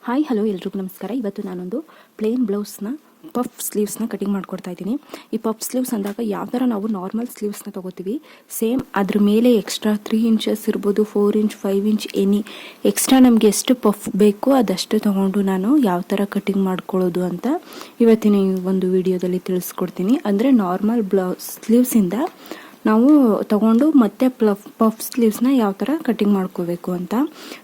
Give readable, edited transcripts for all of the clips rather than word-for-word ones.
Hi hello ಎಲ್ರಿಗೂ ನಮಸ್ಕಾರ. ಇವತ್ತು ನಾನೊಂದು ಪ್ಲೇನ್ ಬ್ಲೌಸ್ನ ಪಫ್ ಸ್ಲೀವ್ಸ್ನ ಕಟಿಂಗ್ ಮಾಡ್ಕೊಡ್ತಾ ಇದ್ದೀನಿ. ಈ ಪಫ್ ಸ್ಲೀವ್ಸ್ ಅಂದಾಗ ಯಾವ ಥರ ನಾವು ನಾರ್ಮಲ್ ಸ್ಲೀವ್ಸ್ನ ತೊಗೋತೀವಿ ಸೇಮ್ ಅದ್ರ ಮೇಲೆ ಎಕ್ಸ್ಟ್ರಾ 3 ಇಂಚಸ್ ಇರ್ಬೋದು, 4 ಇಂಚ್, 5 ಇಂಚ್ ಎನಿ ಎಕ್ಸ್ಟ್ರಾ ನಮಗೆ ಎಷ್ಟು ಪಫ್ ಬೇಕೋ ಅದಷ್ಟು ತೊಗೊಂಡು ನಾನು ಯಾವ ಥರ ಕಟಿಂಗ್ ಮಾಡ್ಕೊಳ್ಳೋದು ಅಂತ ಇವತ್ತಿನ ಒಂದು ವಿಡಿಯೋದಲ್ಲಿ ತಿಳಿಸ್ಕೊಡ್ತೀನಿ. ಅಂದರೆ ನಾರ್ಮಲ್ ಬ್ಲೌಸ್ ಸ್ಲೀವ್ಸಿಂದ ನಾವು ತಗೊಂಡು ಮತ್ತೆ ಪಫ್ ಸ್ಲೀವ್ಸ್ನ ಯಾವ ಥರ ಕಟಿಂಗ್ ಮಾಡ್ಕೋಬೇಕು ಅಂತ.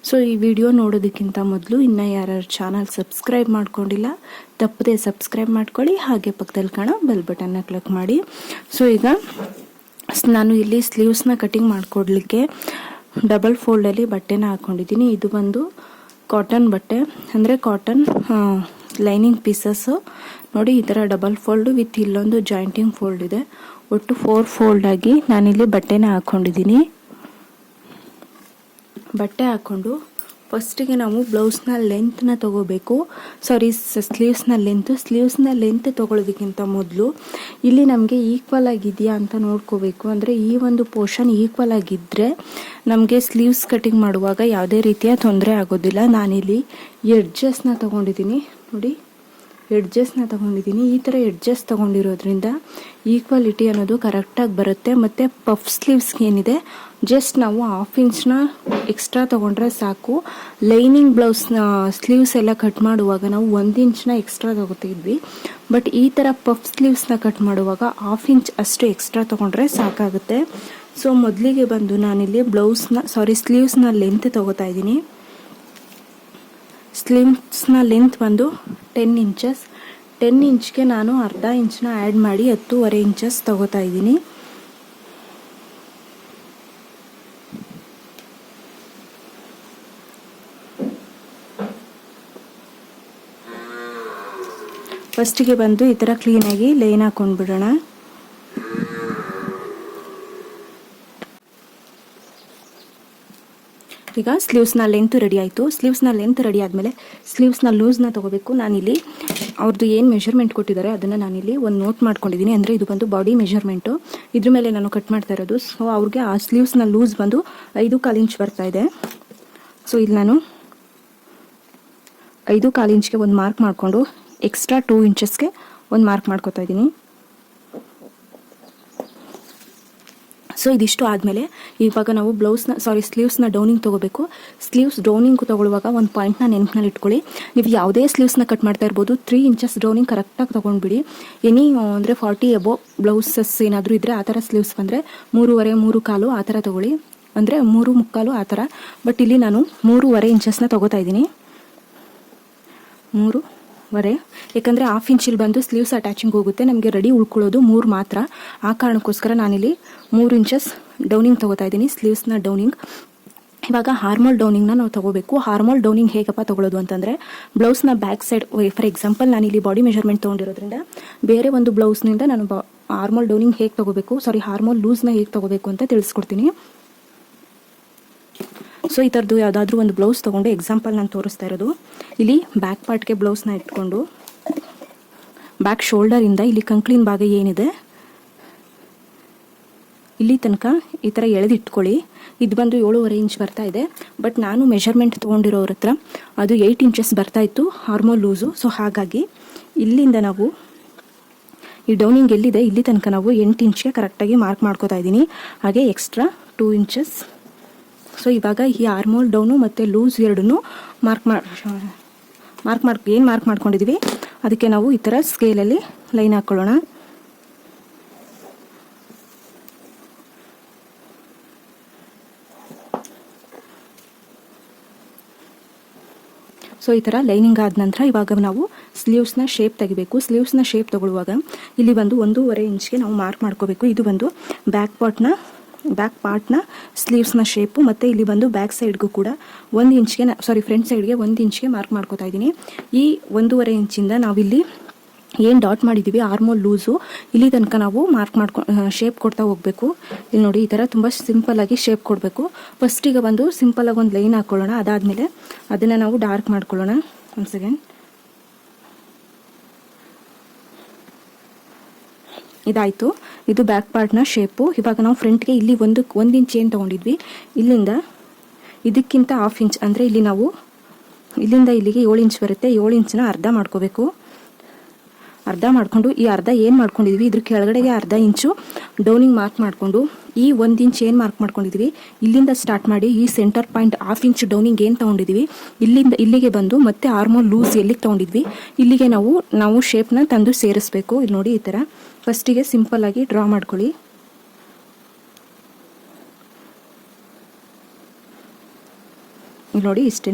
ಸೊ ಈ ವಿಡಿಯೋ ನೋಡೋದಕ್ಕಿಂತ ಮೊದಲು ಇನ್ನೂ ಯಾರು ಚಾನಲ್ ಸಬ್ಸ್ಕ್ರೈಬ್ ಮಾಡ್ಕೊಂಡಿಲ್ಲ ತಪ್ಪದೆ ಸಬ್ಸ್ಕ್ರೈಬ್ ಮಾಡ್ಕೊಳ್ಳಿ, ಹಾಗೆ ಪಕ್ಕದಲ್ಲಿ ಕಾಣೋ ಬೆಲ್ ಬಟನ್ನ ಕ್ಲಿಕ್ ಮಾಡಿ. ಸೊ ಈಗ ನಾನು ಇಲ್ಲಿ ಸ್ಲೀವ್ಸ್ನ ಕಟಿಂಗ್ ಮಾಡಿಕೊಡ್ಲಿಕ್ಕೆ ಡಬಲ್ ಫೋಲ್ಡಲ್ಲಿ ಬಟ್ಟೆನ ಹಾಕ್ಕೊಂಡಿದ್ದೀನಿ. ಇದು ಒಂದು ಕಾಟನ್ ಬಟ್ಟೆ, ಅಂದರೆ ಕಾಟನ್ ಲೈನಿಂಗ್ ಪೀಸಸ್ಸು ನೋಡಿ. ಈ ಥರ ಡಬಲ್ ಫೋಲ್ಡು ವಿತ್ ಇಲ್ಲೊಂದು ಜಾಯಿಂಟಿಂಗ್ ಫೋಲ್ಡ್ ಇದೆ. ಒಟ್ಟು 4 ಫೋಲ್ಡ್ ಆಗಿ ನಾನಿಲ್ಲಿ ಬಟ್ಟೆನ ಹಾಕ್ಕೊಂಡಿದ್ದೀನಿ. ಬಟ್ಟೆ ಹಾಕ್ಕೊಂಡು ಫಸ್ಟಿಗೆ ನಾವು ಬ್ಲೌಸ್ನ ಲೆಂತ್ನ ತೊಗೋಬೇಕು. ಸ್ಲೀವ್ಸ್ನ ಲೆಂತ್ ತೊಗೊಳ್ಳೋದಕ್ಕಿಂತ ಮೊದಲು ಇಲ್ಲಿ ನಮಗೆ ಈಕ್ವಲ್ ಆಗಿದೆಯಾ ಅಂತ ನೋಡ್ಕೋಬೇಕು. ಅಂದರೆ ಈ ಒಂದು ಪೋರ್ಷನ್ ಈಕ್ವಲ್ ಆಗಿದ್ದರೆ ನಮಗೆ ಸ್ಲೀವ್ಸ್ ಕಟಿಂಗ್ ಮಾಡುವಾಗ ಯಾವುದೇ ರೀತಿಯ ತೊಂದರೆ ಆಗೋದಿಲ್ಲ. ನಾನಿಲ್ಲಿ ಎಡ್ಜಸ್ನ ತೊಗೊಂಡಿದ್ದೀನಿ ನೋಡಿ, ಈ ಥರ ಎಡ್ಜಸ್ ತೊಗೊಂಡಿರೋದ್ರಿಂದ ಈಕ್ವಾಲಿಟಿ ಅನ್ನೋದು ಕರೆಕ್ಟಾಗಿ ಬರುತ್ತೆ. ಮತ್ತು ಪಫ್ ಸ್ಲೀವ್ಸ್ಗೆ ಏನಿದೆ ಜಸ್ಟ್ ನಾವು 1/2 ಇಂಚ್ನ ಎಕ್ಸ್ಟ್ರಾ ತೊಗೊಂಡ್ರೆ ಸಾಕು. ಲೈನಿಂಗ್ ಬ್ಲೌಸ್ನ ಸ್ಲೀವ್ಸ್ ಎಲ್ಲ ಕಟ್ ಮಾಡುವಾಗ ನಾವು 1 ಇಂಚ್ನ ಎಕ್ಸ್ಟ್ರಾ ತೊಗೋತಿದ್ವಿ. ಬಟ್ ಈ ಥರ ಪಫ್ ಸ್ಲೀವ್ಸ್ನ ಕಟ್ ಮಾಡುವಾಗ 1/2 ಇಂಚ್ ಅಷ್ಟು ಎಕ್ಸ್ಟ್ರಾ ತೊಗೊಂಡ್ರೆ ಸಾಕಾಗುತ್ತೆ. ಸೊ ಮೊದಲಿಗೆ ಬಂದು ನಾನಿಲ್ಲಿ ಸ್ಲೀವ್ಸ್ನ ಲೆಂತ್ ತೊಗೋತಾ ಇದ್ದೀನಿ. ಸ್ಲೀವ್ಸ್ನ ಲೆಂತ್ ಬಂದು 10 ಇಂಚಸ್. 10 ಇಂಚ್ಗೆ ನಾನು ಅರ್ಧ ಇಂಚ್ನ ಆ್ಯಡ್ ಮಾಡಿ 10.5 ಇಂಚಸ್ ತಗೋತಾ ಇದ್ದೀನಿ. ಫಸ್ಟಿಗೆ ಬಂದು ಈ ಥರ ಕ್ಲೀನಾಗಿ ಲೈನ್ ಹಾಕೊಂಡ್ಬಿಡೋಣ. ಈಗ ಸ್ಲೀವ್ಸ್ನ ಲೆಂತ್ ರೆಡಿ ಆಯಿತು. ಸ್ಲೀವ್ಸ್ನ ಲೆಂತ್ ರೆಡಿ ಆದಮೇಲೆ ಸ್ಲೀವ್ಸ್ನ ಲೂಸ್ನ ತೊಗೋಬೇಕು. ನಾನಿಲ್ಲಿ ಅವ್ರದ್ದು ಏನು ಮೆಷರ್ಮೆಂಟ್ ಕೊಟ್ಟಿದ್ದಾರೆ ಅದನ್ನು ನಾನಿಲ್ಲಿ ಒಂದು ನೋಟ್ ಮಾಡ್ಕೊಂಡಿದ್ದೀನಿ. ಅಂದರೆ ಇದು ಬಂದು ಬಾಡಿ ಮೆಷರ್ಮೆಂಟು, ಇದ್ರ ಮೇಲೆ ನಾನು ಕಟ್ ಮಾಡ್ತಾ ಇರೋದು. ಸೊ ಅವ್ರಿಗೆ ಆ ಸ್ಲೀವ್ಸ್ನ ಲೂಸ್ ಬಂದು 5.25 ಇಂಚ್ ಬರ್ತಾ ಇದೆ. ಸೊ ಇಲ್ಲಿ ನಾನು 5.25 ಇಂಚ್ಗೆ ಒಂದು ಮಾರ್ಕ್ ಮಾಡಿಕೊಂಡು ಎಕ್ಸ್ಟ್ರಾ 2 ಇಂಚಸ್ಗೆ ಒಂದು ಮಾರ್ಕ್ ಮಾಡ್ಕೊತಾ ಇದ್ದೀನಿ. ಸೊ ಇದಿಷ್ಟು ಆದಮೇಲೆ ಇವಾಗ ನಾವು ಸ್ಲೀವ್ಸ್ನ ಡೌನಿಂಗ್ ತೊಗೋಬೇಕು. ಸ್ಲೀವ್ಸ್ ಡೌನಿಂಗ್ ತೊಗೊಳ್ಳುವಾಗ ಒಂದು ಪಾಯಿಂಟ್ನ ನೆನಪಿನಲ್ಲಿ ಇಟ್ಕೊಳ್ಳಿ. ನೀವು ಯಾವುದೇ ಸ್ಲೀವ್ಸ್ನ ಕಟ್ ಮಾಡ್ತಾ ಇರ್ಬೋದು, 3 ಇಂಚಸ್ ಡೌನಿಂಗ್ ಕರೆಕ್ಟಾಗಿ ತೊಗೊಂಡ್ಬಿಡಿ. ಅಂದರೆ 40 ಎಬೋ ಬ್ಲೌಸಸ್ ಏನಾದರೂ ಇದ್ದರೆ ಆ ಥರ ಸ್ಲೀವ್ಸ್ ಬಂದರೆ 3.25, 3.25 ಆ ಥರ ತೊಗೊಳ್ಳಿ. ಅಂದರೆ 3.25 ಆ ಥರ. ಬಟ್ ಇಲ್ಲಿ ನಾನು 3.25 ಇಂಚಸ್ನ ತೊಗೋತಾ ಇದ್ದೀನಿ. 3.25, ಯಾಕಂದರೆ 1/2 ಇಂಚಲ್ಲಿ ಬಂದು ಸ್ಲೀವ್ಸ್ ಅಟ್ಯಾಚಿಂಗ್ ಹೋಗುತ್ತೆ, ನಮಗೆ ರೆಡಿ ಉಳ್ಕೊಳ್ಳೋದು 3 ಮಾತ್ರ. ಆ ಕಾರಣಕ್ಕೋಸ್ಕರ ನಾನಿಲ್ಲಿ 3 ಇಂಚಸ್ ಡೌನಿಂಗ್ ತೊಗೋತಾ ಇದ್ದೀನಿ, ಸ್ಲೀವ್ಸ್ನ ಡೌನಿಂಗ್. ಇವಾಗ ಹಾರ್ಮೋಲ್ ಡೌನಿಂಗ್ನ ನಾವು ತೊಗೋಬೇಕು. ಹಾರ್ಮೋಲ್ ಡೌನಿಂಗ್ ಹೇಗಪ್ಪ ತೊಗೊಳ್ಳೋದು ಅಂತಂದರೆ ಬ್ಲೌಸ್ನ ಬ್ಯಾಕ್ ಸೈಡ್, ಫಾರ್ ಎಕ್ಸಾಂಪಲ್ ನಾನಿಲ್ಲಿ ಬಾಡಿ ಮೆಷರ್ಮೆಂಟ್ ತೊಗೊಂಡಿರೋದ್ರಿಂದ ಬೇರೆ ಒಂದು ಬ್ಲೌಸ್ನಿಂದ ನಾನು ಹಾರ್ಮೋಲ್ ಡೌನಿಂಗ್ ಹೇಗೆ ತೊಗೋಬೇಕು, ಹಾರ್ಮೋಲ್ ಲೂಸ್ನ ಹೇಗೆ ತೊಗೋಬೇಕು ಅಂತ ತಿಳಿಸ್ಕೊಡ್ತೀನಿ. ಸೊ ಈ ಥರದ್ದು ಯಾವುದಾದ್ರೂ ಒಂದು ಬ್ಲೌಸ್ ತೊಗೊಂಡು ಎಕ್ಸಾಂಪಲ್ ನಾನು ತೋರಿಸ್ತಾ ಇರೋದು. ಇಲ್ಲಿ ಬ್ಯಾಕ್ ಪಾರ್ಟ್ಗೆ ಬ್ಲೌಸ್ನ ಇಟ್ಕೊಂಡು ಬ್ಯಾಕ್ ಶೋಲ್ಡರಿಂದ ಇಲ್ಲಿ ಕಂಕ್ಳಿನ ಭಾಗ ಏನಿದೆ ಇಲ್ಲಿ ತನಕ ಈ ಥರ ಎಳೆದಿಟ್ಕೊಳ್ಳಿ. ಇದು ಬಂದು 7.25 ಇಂಚ್ ಬರ್ತಾ ಇದೆ. ಬಟ್ ನಾನು ಮೆಷರ್ಮೆಂಟ್ ತೊಗೊಂಡಿರೋರ ಹತ್ರ ಅದು 8 ಇಂಚಸ್ ಬರ್ತಾ ಇತ್ತು ಹಾರ್ಮೋಲ್ ಲೂಸು. ಸೊ ಹಾಗಾಗಿ ಇಲ್ಲಿಂದ ನಾವು ಈ ಡೌನಿಂಗ್ ಎಲ್ಲಿದೆ ಇಲ್ಲಿ ತನಕ ನಾವು 8 ಇಂಚ್ಗೆ ಕರೆಕ್ಟಾಗಿ ಮಾರ್ಕ್ ಮಾಡ್ಕೋತಾ ಇದ್ದೀನಿ. ಹಾಗೆ ಎಕ್ಸ್ಟ್ರಾ 2 ಇಂಚಸ್. ಸೊ ಇವಾಗ ಈ ಆರ್ಮೋಲ್ ಡೌನು ಮತ್ತು ಲೂಸ್ ಎರಡನ್ನೂ ಮಾರ್ಕ್ ಮಾಡ್ಕೊಂಡಿದ್ದೀವಿ. ಅದಕ್ಕೆ ನಾವು ಈ ಥರ ಸ್ಕೇಲಲ್ಲಿ ಲೈನ್ ಹಾಕ್ಕೊಳ್ಳೋಣ. ಸೊ ಈ ಥರ ಲೈನಿಂಗ್ ಆದ ನಂತರ ಇವಾಗ ನಾವು ಸ್ಲೀವ್ಸ್ನ ಶೇಪ್ ತೆಗಿಬೇಕು. ಸ್ಲೀವ್ಸ್ನ ಶೇಪ್ ತೊಗೊಳ್ಳುವಾಗ ಇಲ್ಲಿ ಬಂದು 1.25 ಇಂಚ್ಗೆ ನಾವು ಮಾರ್ಕ್ ಮಾಡ್ಕೋಬೇಕು. ಇದು ಬಂದು ಬ್ಯಾಕ್ ಪಾರ್ಟ್ನ ಸ್ಲೀವ್ಸ್ನ ಶೇಪು. ಮತ್ತು ಇಲ್ಲಿ ಬಂದು ಬ್ಯಾಕ್ ಸೈಡ್ಗೂ ಕೂಡ 1 ಇಂಚ್ಗೆ ಫ್ರಂಟ್ ಸೈಡ್ಗೆ 1 ಇಂಚ್ಗೆ ಮಾರ್ಕ್ ಮಾಡ್ಕೋತಾ ಇದ್ದೀನಿ. ಈ 1.25 ಇಂಚಿಂದ ನಾವಿಲ್ಲಿ ಏನು ಡಾಟ್ ಮಾಡಿದ್ದೀವಿ ಆರ್ಮೋಲ್ ಲೂಸು ಇಲ್ಲಿ ತನಕ ನಾವು ಶೇಪ್ ಕೊಡ್ತಾ ಹೋಗಬೇಕು. ಇಲ್ಲಿ ನೋಡಿ ಈ ಥರ ತುಂಬ ಸಿಂಪಲ್ಲಾಗಿ ಶೇಪ್ ಕೊಡಬೇಕು. ಫಸ್ಟಿಗೆ ಬಂದು ಸಿಂಪಲ್ಲಾಗಿ ಒಂದು ಲೈನ್ ಹಾಕ್ಕೊಳ್ಳೋಣ. ಅದಾದಮೇಲೆ ಅದನ್ನು ನಾವು ಡಾರ್ಕ್ ಮಾಡ್ಕೊಳ್ಳೋಣ. ಒಂದು ಸೆಕೆಂಡ್. ಇದಾಯಿತು. ಇದು ಬ್ಯಾಕ್ ಪಾರ್ಟ್ನ ಶೇಪು. ಇವಾಗ ನಾವು ಫ್ರಂಟ್ಗೆ ಇಲ್ಲಿ 1 ಇಂಚ್ ಏನು ತೊಗೊಂಡಿದ್ವಿ, ಇಲ್ಲಿಂದ ಇದಕ್ಕಿಂತ 1/2 ಇಂಚ್ ಅಂದರೆ ಇಲ್ಲಿ ನಾವು ಇಲ್ಲಿಂದ ಇಲ್ಲಿಗೆ 7 ಇಂಚ್ ಬರುತ್ತೆ. 7 ಇಂಚನ್ನ ಅರ್ಧ ಮಾಡ್ಕೋಬೇಕು. ಅರ್ಧ ಮಾಡಿಕೊಂಡು ಈ ಅರ್ಧ ಏನು ಮಾಡ್ಕೊಂಡಿದ್ವಿ ಇದ್ರ ಕೆಳಗಡೆಗೆ ಅರ್ಧ ಇಂಚು ಡೌನಿಂಗ್ ಮಾರ್ಕ್ ಮಾಡಿಕೊಂಡು ಈ 1 ಇಂಚ್ ಏನು ಮಾರ್ಕ್ ಮಾಡ್ಕೊಂಡಿದ್ವಿ ಇಲ್ಲಿಂದ ಸ್ಟಾರ್ಟ್ ಮಾಡಿ ಈ ಸೆಂಟರ್ ಪಾಯಿಂಟ್ 1/2 ಇಂಚ್ ಡೌನಿಂಗ್ ಏನು ತೊಗೊಂಡಿದ್ವಿ ಇಲ್ಲಿಂದ ಇಲ್ಲಿಗೆ ಬಂದು ಮತ್ತೆ ಆರ್ಮೋಲ್ ಲೂಸ್ ಎಲ್ಲಿಗೆ ತೊಗೊಂಡಿದ್ವಿ ಇಲ್ಲಿಗೆ ನಾವು ಶೇಪ್ನ ತಂದು ಸೇರಿಸ್ಬೇಕು. ಇಲ್ಲಿ ನೋಡಿ, ಈ ಥರ ಫಸ್ಟಿಗೆ ಸಿಂಪಲ್ ಆಗಿ ಡ್ರಾ ಮಾಡ್ಕೊಳ್ಳಿ. ಇಲ್ಲಿ ನೋಡಿ, ಇಷ್ಟೇ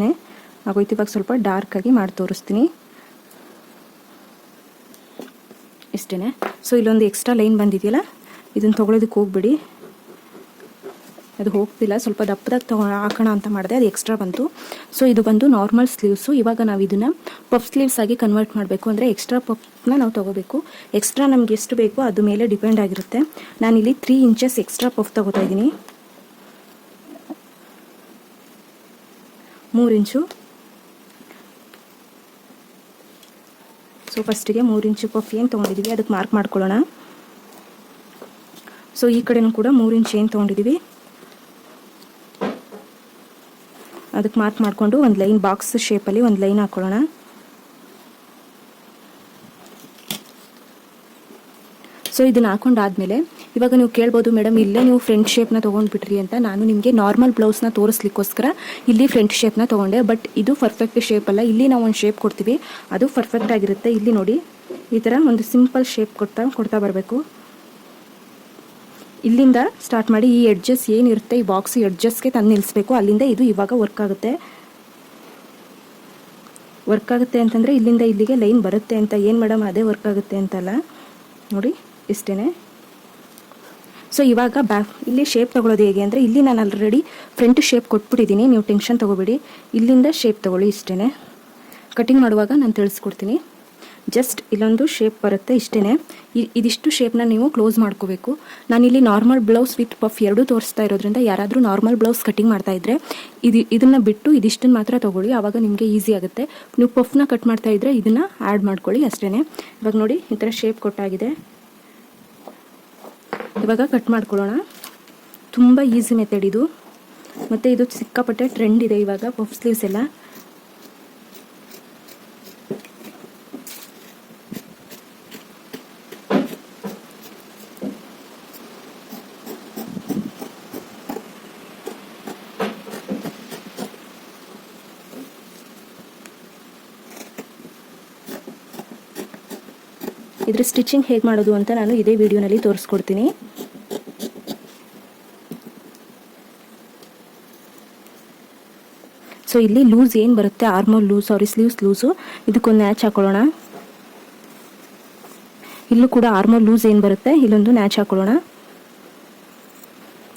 ಆಗೋಯ್ತು. ಇವಾಗ ಸ್ವಲ್ಪ ಡಾರ್ಕ್ ಆಗಿ ಮಾಡಿ ತೋರಿಸ್ತೀನಿ. ಇಷ್ಟೇ. ಸೊ ಇಲ್ಲೊಂದು ಎಕ್ಸ್ಟ್ರಾ ಲೈನ್ ಬಂದಿದೆಯಲ್ಲ, ಇದನ್ನು ತೊಗೊಳೋದಕ್ಕೆ ಹೋಗ್ಬಿಡಿ. ಅದು ಹೋಗ್ತಿಲ್ಲ, ಸ್ವಲ್ಪ ದಪ್ಪದಾಗ ಹಾಕೋಣ ಅಂತ ಮಾಡಿದೆ, ಅದು ಎಕ್ಸ್ಟ್ರಾ ಬಂತು. ಸೊ ಇದು ಬಂದು ನಾರ್ಮಲ್ ಸ್ಲೀವ್ಸು. ಇವಾಗ ನಾವು ಇದನ್ನು ಪಫ್ ಸ್ಲೀವ್ಸ್ ಆಗಿ ಕನ್ವರ್ಟ್ ಮಾಡಬೇಕು. ಅಂದರೆ ಎಕ್ಸ್ಟ್ರಾ ಪಫ್ನ ನಾವು ತೊಗೋಬೇಕು. ಎಕ್ಸ್ಟ್ರಾ ನಮ್ಗೆ ಎಷ್ಟು ಬೇಕೋ ಅದು ಮೇಲೆ ಡಿಪೆಂಡ್ ಆಗಿರುತ್ತೆ. ನಾನಿಲ್ಲಿ 3 ಇಂಚಸ್ ಎಕ್ಸ್ಟ್ರಾ ಪಫ್ ತೊಗೋತಾ ಇದ್ದೀನಿ. 3 ಇಂಚು. ಸೊ ಫಸ್ಟಿಗೆ 3 ಇಂಚು ಪಫ್ ಏನು ತೊಗೊಂಡಿದ್ದೀವಿ ಅದಕ್ಕೆ ಮಾರ್ಕ್ ಮಾಡ್ಕೊಳ್ಳೋಣ. ಸೊ ಈ ಕಡೆನೂ ಕೂಡ 3 ಇಂಚ್ ಏನು ತೊಗೊಂಡಿದ್ದೀವಿ ಅದಕ್ಕೆ ಮಾರ್ಕ್ ಮಾಡಿಕೊಂಡು ಒಂದು ಲೈನ್ ಬಾಕ್ಸ್ ಶೇಪಲ್ಲಿ ಒಂದು ಲೈನ್ ಹಾಕೊಳ್ಳೋಣ. ಸೊ ಇದನ್ನು ಹಾಕೊಂಡಾದ್ಮೇಲೆ ಇವಾಗ ನೀವು ಕೇಳ್ಬೋದು, ಮೇಡಮ್ ಇಲ್ಲೇ ನೀವು ಫ್ರಂಟ್ ಶೇಪ್ನ ತೊಗೊಂಡ್ಬಿಟ್ರಿ ಅಂತ. ನಾನು ನಿಮಗೆ ನಾರ್ಮಲ್ ಬ್ಲೌಸ್ನ ತೋರಿಸ್ಲಿಕ್ಕೋಸ್ಕರ ಇಲ್ಲಿ ಫ್ರಂಟ್ ಶೇಪ್ನ ತೊಗೊಂಡೆ. ಬಟ್ ಇದು ಪರ್ಫೆಕ್ಟ್ ಶೇಪ್ ಅಲ್ಲ. ಇಲ್ಲಿ ನಾವು ಒಂದು ಶೇಪ್ ಕೊಡ್ತೀವಿ, ಅದು ಪರ್ಫೆಕ್ಟ್ ಆಗಿರುತ್ತೆ. ಇಲ್ಲಿ ನೋಡಿ, ಈ ಥರ ಒಂದು ಸಿಂಪಲ್ ಶೇಪ್ ಕೊಡ್ತಾ ಬರಬೇಕು. ಇಲ್ಲಿಂದ ಸ್ಟಾರ್ಟ್ ಮಾಡಿ ಈ ಎಡ್ಜಸ್ ಏನಿರುತ್ತೆ ಈ ಬಾಕ್ಸ್ ಎಡ್ಜಸ್ಗೆ ತಂದು ನಿಲ್ಲಿಸ್ಬೇಕು. ಅಲ್ಲಿಂದ ಇದು ಇವಾಗ ವರ್ಕ್ ಆಗುತ್ತೆ ಅಂತಂದರೆ ಇಲ್ಲಿಂದ ಇಲ್ಲಿಗೆ ಲೈನ್ ಬರುತ್ತೆ ಅಂತ. ಏನು ಮೇಡಮ್ ಅದೇ ವರ್ಕ್ ಆಗುತ್ತೆ ಅಂತಲ್ಲ, ನೋಡಿ ಇಷ್ಟೇ. ಸೊ ಇವಾಗ ಇಲ್ಲಿ ಶೇಪ್ ತೊಗೊಳೋದು ಹೇಗೆ ಅಂದರೆ, ಇಲ್ಲಿ ನಾನು ಆಲ್ರೆಡಿ ಫ್ರಂಟ್ ಶೇಪ್ ಕೊಟ್ಬಿಟ್ಟಿದ್ದೀನಿ, ನೀವು ಟೆನ್ಷನ್ ತೊಗೋಬೇಡಿ. ಇಲ್ಲಿಂದ ಶೇಪ್ ತೊಗೊಳ್ಳಿ. ಇಷ್ಟೇ. ಕಟಿಂಗ್ ಮಾಡುವಾಗ ನಾನು ತಿಳಿಸ್ಕೊಡ್ತೀನಿ. ಜಸ್ಟ್ ಇಲ್ಲೊಂದು ಶೇಪ್ ಬರುತ್ತೆ, ಇಷ್ಟೇ. ಇದಿಷ್ಟು ಶೇಪ್ನ ನೀವು ಕ್ಲೋಸ್ ಮಾಡ್ಕೋಬೇಕು. ನಾನಿಲ್ಲಿ ನಾರ್ಮಲ್ ಬ್ಲೌಸ್ ವಿತ್ ಪಫ್ ಎರಡೂ ತೋರಿಸ್ತಾ ಇರೋದ್ರಿಂದ ಯಾರಾದರೂ ನಾರ್ಮಲ್ ಬ್ಲೌಸ್ ಕಟಿಂಗ್ ಮಾಡ್ತಾ ಇದ್ರೆ ಇದನ್ನು ಬಿಟ್ಟು ಇದಿಷ್ಟನ್ನು ಮಾತ್ರ ತೊಗೊಳ್ಳಿ, ಆವಾಗ ನಿಮಗೆ ಈಸಿ ಆಗುತ್ತೆ. ನೀವು ಪಫ್ನ ಕಟ್ ಮಾಡ್ತಾ ಇದ್ರೆ ಇದನ್ನು ಆ್ಯಡ್ ಮಾಡ್ಕೊಳ್ಳಿ, ಅಷ್ಟೇ. ಇವಾಗ ನೋಡಿ, ಈ ಥರ ಶೇಪ್ ಕೊಟ್ಟಾಗಿದೆ. ಇವಾಗ ಕಟ್ ಮಾಡ್ಕೊಳ್ಳೋಣ. ತುಂಬ ಈಸಿ ಮೆಥಡ್ ಇದು, ಮತ್ತು ಇದು ಸಿಕ್ಕಾಪಟ್ಟೆ ಟ್ರೆಂಡ್ ಇದೆ ಇವಾಗ ಪಫ್ ಸ್ಲೀವ್ಸ್ ಎಲ್ಲ. ಇದ್ರ ಸ್ಟಿಚಿಂಗ್ ಹೇಗೆ ಮಾಡೋದು ಅಂತ ನಾನು ಇದೇ ವಿಡಿಯೋನಲ್ಲಿ ತೋರಿಸ್ಕೊಡ್ತೀನಿ. ಸೊ ಇಲ್ಲಿ ಲೂಸ್ ಏನು ಬರುತ್ತೆ ಆರ್ಮೋಲ್ ಲೂಸ್ ಸ್ಲೀವ್ಸ್ ಲೂಸು, ಇದಕ್ಕೊಂದು ನ್ಯಾಚ್ ಹಾಕೊಳ್ಳೋಣ. ಇಲ್ಲೂ ಕೂಡ ಆರ್ಮೋಲ್ ಲೂಸ್ ಏನು ಬರುತ್ತೆ ಇಲ್ಲೊಂದು ನ್ಯಾಚ್ ಹಾಕೊಳ್ಳೋಣ.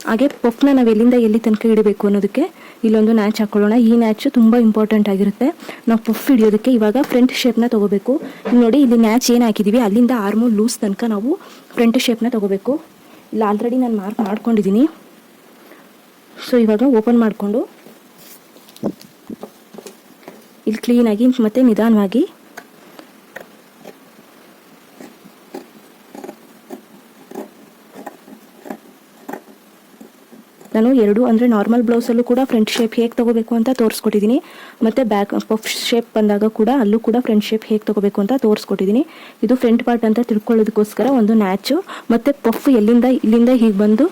ಹಾಗೆ ಪಫ್ನ ನಾವು ಎಲ್ಲಿಂದ ಎಲ್ಲಿ ತನಕ ಇಡಬೇಕು ಅನ್ನೋದಕ್ಕೆ ಇಲ್ಲೊಂದು ನ್ಯಾಚ್ ಹಾಕೊಳ್ಳೋಣ. ಈ ನ್ಯಾಚು ತುಂಬ ಇಂಪಾರ್ಟೆಂಟ್ ಆಗಿರುತ್ತೆ ನಾವು ಪಫ್ ಹಿಡಿಯೋದಕ್ಕೆ. ಇವಾಗ ಫ್ರಂಟ್ ಶೇಪ್ನ ತೊಗೋಬೇಕು. ನೋಡಿ, ಇಲ್ಲಿ ನ್ಯಾಚ್ ಏನು ಹಾಕಿದ್ದೀವಿ ಅಲ್ಲಿಂದ ಆರ್ಮೋಲ್ ಲೂಸ್ ತನಕ ನಾವು ಫ್ರಂಟ್ ಶೇಪ್ನ ತೊಗೋಬೇಕು. ಇಲ್ಲ ಆಲ್ರೆಡಿ ನಾನು ಮಾರ್ಕ್ ಮಾಡ್ಕೊಂಡಿದ್ದೀನಿ. ಸೊ ಇವಾಗ ಓಪನ್ ಮಾಡಿಕೊಂಡು ಇಲ್ಲಿ ಕ್ಲೀನಾಗಿ ಮತ್ತು ನಿಧಾನವಾಗಿ ನಾನು ಎರಡು ಅಂದರೆ ನಾರ್ಮಲ್ ಬ್ಲೌಸಲ್ಲೂ ಕೂಡ ಫ್ರಂಟ್ ಶೇಪ್ ಹೇಗೆ ತೊಗೋಬೇಕು ಅಂತ ತೋರಿಸ್ಕೊಟ್ಟಿದ್ದೀನಿ, ಮತ್ತು ಬ್ಯಾಕ್ ಪಫ್ ಶೇಪ್ ಬಂದಾಗ ಕೂಡ ಅಲ್ಲೂ ಕೂಡ ಫ್ರಂಟ್ ಶೇಪ್ ಹೇಗೆ ತೊಗೋಬೇಕು ಅಂತ ತೋರಿಸ್ಕೊಟ್ಟಿದ್ದೀನಿ. ಇದು ಫ್ರಂಟ್ ಪಾರ್ಟ್ ಅಂತ ತಿಳ್ಕೊಳ್ಳೋದಕ್ಕೋಸ್ಕರ ಒಂದು ನ್ಯಾಚು, ಮತ್ತು ಪಫ್ ಇಲ್ಲಿಂದ ಹೀಗೆ ಬಂದು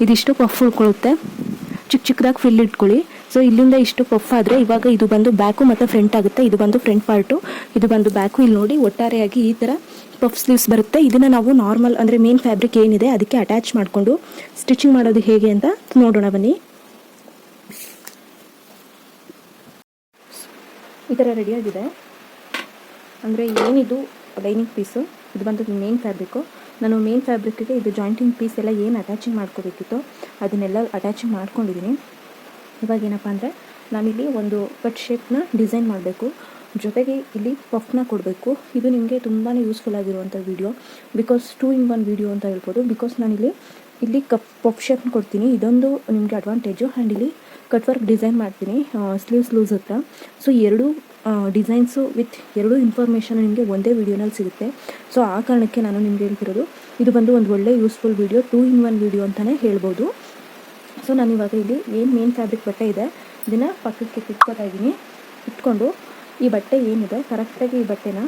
ಇದಿಷ್ಟು ಪಫ್ ಉಳ್ಕೊಳ್ಳುತ್ತೆ. ಚಿಕ್ಕದಾಗಿ ಫಿಲ್ ಇಟ್ಕೊಳ್ಳಿ. ಸೊ ಇಲ್ಲಿಂದ ಇಷ್ಟು ಪಫ್ ಆದರೆ ಇವಾಗ ಇದು ಬಂದು ಬ್ಯಾಕು ಮತ್ತು ಫ್ರಂಟ್ ಆಗುತ್ತೆ. ಇದು ಬಂದು ಫ್ರಂಟ್ ಪಾರ್ಟು, ಇದು ಬಂದು ಬ್ಯಾಕು. ಇಲ್ಲಿ ನೋಡಿ, ಒಟ್ಟಾರೆಯಾಗಿ ಈ ಥರ ಪಫ್ ಸ್ಲೀವ್ಸ್ ಬರುತ್ತೆ. ಇದನ್ನು ನಾವು ನಾರ್ಮಲ್ ಅಂದರೆ ಮೇನ್ ಫ್ಯಾಬ್ರಿಕ್ ಏನಿದೆ ಅದಕ್ಕೆ ಅಟ್ಯಾಚ್ ಮಾಡಿಕೊಂಡು ಸ್ಟಿಚಿಂಗ್ ಮಾಡೋದು ಹೇಗೆ ಅಂತ ನೋಡೋಣ ಬನ್ನಿ. ಈ ಥರ ರೆಡಿಯಾಗಿದೆ. ಅಂದರೆ ಏನಿದು ಲೈನಿಂಗ್ ಪೀಸು, ಇದು ಬಂದು ಮೇನ್ ಫ್ಯಾಬ್ರಿಕ್ಕು. ನಾನು ಮೇನ್ ಫ್ಯಾಬ್ರಿಕ್ಗೆ ಇದು ಜಾಯಿಂಟಿಂಗ್ ಪೀಸ್ ಎಲ್ಲ ಏನು ಅಟ್ಯಾಚಿಂಗ್ ಮಾಡ್ಕೋಬೇಕಿತ್ತು ಅದನ್ನೆಲ್ಲ ಅಟ್ಯಾಚಿಂಗ್ ಮಾಡ್ಕೊಂಡಿದ್ದೀನಿ. ಇವಾಗ ಏನಪ್ಪ ಅಂದರೆ ನಾನಿಲ್ಲಿ ಒಂದು ಕಟ್ ಶೇಪ್ನ ಡಿಸೈನ್ ಮಾಡಬೇಕು, ಜೊತೆಗೆ ಇಲ್ಲಿ ಪಫ್ನ ಕೊಡಬೇಕು. ಇದು ನಿಮಗೆ ತುಂಬಾ ಯೂಸ್ಫುಲ್ ಆಗಿರುವಂಥ ವಿಡಿಯೋ, ಬಿಕಾಸ್ 2-in-1 ವಿಡಿಯೋ ಅಂತ ಹೇಳ್ಬೋದು. ಬಿಕಾಸ್ ನಾನಿಲ್ಲಿ ಪಫ್ ಶೇಪ್ನ ಕೊಡ್ತೀನಿ, ಇದೊಂದು ನಿಮಗೆ ಅಡ್ವಾಂಟೇಜು. ಆ್ಯಂಡ್ ಇಲ್ಲಿ ಕಟ್ ವರ್ಕ್ ಡಿಸೈನ್ ಮಾಡ್ತೀನಿ ಸ್ಲೀವ್ಸ್ ಲೂಸ್ ಹತ್ರ. ಸೊ ಎರಡು ಡಿಸೈನ್ಸು ವಿತ್ ಎರಡು ಇನ್ಫಾರ್ಮೇಷನ್ ನಿಮಗೆ ಒಂದೇ ವಿಡಿಯೋನಲ್ಲಿ ಸಿಗುತ್ತೆ. ಸೊ ಆ ಕಾರಣಕ್ಕೆ ನಾನು ನಿಮಗೆ ಹೇಳ್ತಿರೋದು ಇದು ಬಂದು ಒಂದು ಒಳ್ಳೆ ಯೂಸ್ಫುಲ್ ವಿಡಿಯೋ, 2-in-1 ವಿಡಿಯೋ ಅಂತಲೇ ಹೇಳ್ಬೋದು. ಸೊ ನಾನು ಇವಾಗ ಇಲ್ಲಿ ಏನು ಮೇನ್ ಫ್ಯಾಬ್ರಿಕ್ ಬಟ್ಟೆ ಇದೆ ಇದನ್ನು ಪಕ್ಕಕ್ಕೆ ಇಟ್ಕೊತಾ ಇದ್ದೀನಿ. ಇಟ್ಕೊಂಡು ಈ ಬಟ್ಟೆ ಏನಿದೆ ಕರೆಕ್ಟಾಗಿ ಈ ಬಟ್ಟೆನ